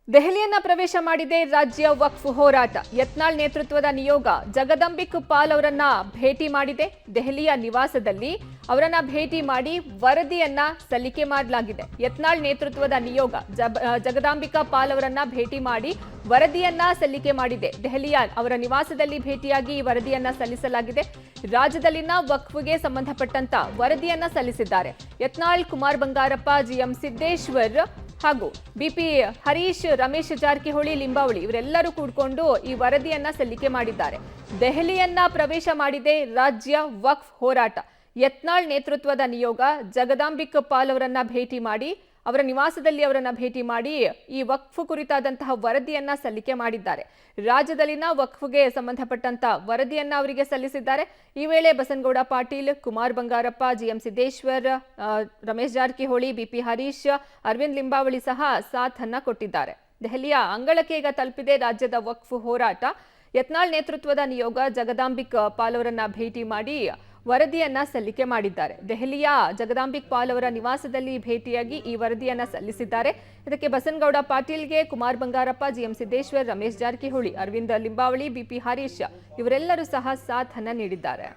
ದೆಹಲಿಯನ್ನ ಪ್ರವೇಶ ಮಾಡಿದೆ ರಾಜ್ಯ ವಕ್ಫ್ ಹೋರಾಟ. ಯತ್ನಾಳ್ ನೇತೃತ್ವದ ನಿಯೋಗ ಜಗದಂಬಿಕ್ ಪಾಲ್ ಅವರನ್ನ ಭೇಟಿ ಮಾಡಿದೆ. ದೆಹಲಿಯ ನಿವಾಸದಲ್ಲಿ ಅವರನ್ನ ಭೇಟಿ ಮಾಡಿ ವರದಿಯನ್ನ ಸಲ್ಲಿಕೆ ಮಾಡಲಾಗಿದೆ. ಯತ್ನಾಳ್ ನೇತೃತ್ವದ ನಿಯೋಗ ಜಗದಾಂಬಿಕಾ ಪಾಲ್ ಅವರನ್ನ ಭೇಟಿ ಮಾಡಿ ವರದಿಯನ್ನ ಸಲ್ಲಿಕೆ ಮಾಡಿದೆ. ದೆಹಲಿಯ ಅವರ ನಿವಾಸದಲ್ಲಿ ಭೇಟಿಯಾಗಿ ಈ ವರದಿಯನ್ನ ಸಲ್ಲಿಸಲಾಗಿದೆ. ರಾಜ್ಯದಲ್ಲಿನ ವಕ್ಫ್ಗೆ ಸಂಬಂಧಪಟ್ಟಂತ ವರದಿಯನ್ನ ಸಲ್ಲಿಸಿದ್ದಾರೆ. ಯತ್ನಾಳ್, ಕುಮಾರ್ ಬಂಗಾರಪ್ಪ, ಜಿಎಂ ಸಿದ್ದೇಶ್ವರ್ ಹಾಗೂ ಬಿಪಿ ಹರೀಶ್, ರಮೇಶ್ ಜಾರಕಿಹೊಳಿ, ಲಿಂಬಾವಳಿ ಇವರೆಲ್ಲರೂ ಕೂಡಿಕೊಂಡು ಈ ವರದಿಯನ್ನ ಸಲ್ಲಿಕೆ ಮಾಡಿದ್ದಾರೆ. ದೆಹಲಿಯನ್ನ ಪ್ರವೇಶ ಮಾಡಿದೆ ರಾಜ್ಯ ವಕ್ಫ್ ಹೋರಾಟ. ಯತ್ನಾಳ್ ನೇತೃತ್ವದ ನಿಯೋಗ ಜಗದಾಂಬಿಕ್ ಪಾಲ್ ಅವರನ್ನ ಭೇಟಿ ಮಾಡಿ ಅವರ ನಿವಾಸದಲ್ಲಿ ಅವರನ್ನ ಭೇಟಿ ಮಾಡಿ ಈ ವಕ್ಫ್ ಕುರಿತಾದಂತಹ ವರದಿಯನ್ನ ಸಲ್ಲಿಕೆ ಮಾಡಿದ್ದಾರೆ. ರಾಜ್ಯದಲ್ಲಿನ ವಕ್ಫ್ಗೆ ಸಂಬಂಧಪಟ್ಟಂತ ವರದಿಯನ್ನ ಅವರಿಗೆ ಸಲ್ಲಿಸಿದ್ದಾರೆ. ಈ ವೇಳೆ ಬಸನಗೌಡ ಪಾಟೀಲ್, ಕುಮಾರ್ ಬಂಗಾರಪ್ಪ, ಜಿಎಂ ಸಿದ್ದೇಶ್ವರ್, ರಮೇಶ್ ಜಾರಕಿಹೊಳಿ, ಬಿಪಿ ಹರೀಶ್, ಅರವಿಂದ್ ಲಿಂಬಾವಳಿ ಸಹ ಸಾಥ್ ಅನ್ನ ಕೊಟ್ಟಿದ್ದಾರೆ. ದೆಹಲಿಯ ಅಂಗಳಕ್ಕೆ ಈಗ ತಲುಪಿದೆ ರಾಜ್ಯದ ವಕ್ಫ್ ಹೋರಾಟ. ಯತ್ನಾಳ್ ನೇತೃತ್ವದ ನಿಯೋಗ ಜಗದಾಂಬಿಕ್ ಪಾಲ್ ಅವರನ್ನ ಭೇಟಿ ಮಾಡಿ ವರದಿಯನ್ನ ಸಲ್ಲಿಕೆ ಮಾಡಿದ್ದಾರೆ. ದೆಹಲಿಯ ಜಗದಾಂಬಿಕ್ ಪಾಲ್ ಅವರ ನಿವಾಸದಲ್ಲಿ ಭೇಟಿಯಾಗಿ ಈ ವರದಿಯನ್ನ ಸಲ್ಲಿಸಿದ್ದಾರೆ. ಇದಕ್ಕೆ ಬಸನಗೌಡ ಪಾಟೀಲ್ಗೆ, ಕುಮಾರ್ ಬಂಗಾರಪ್ಪ, ಜಿಎಂ ಸಿದ್ದೇಶ್ವರ್, ರಮೇಶ್ ಜಾರಕಿಹೊಳಿ, ಅರವಿಂದ್ ಲಿಂಬಾವಳಿ, ಬಿಪಿ ಹರೀಶ್ ಇವರೆಲ್ಲರೂ ಸಹ ಸಾಥ್ ಅನ್ನ ನೀಡಿದ್ದಾರೆ.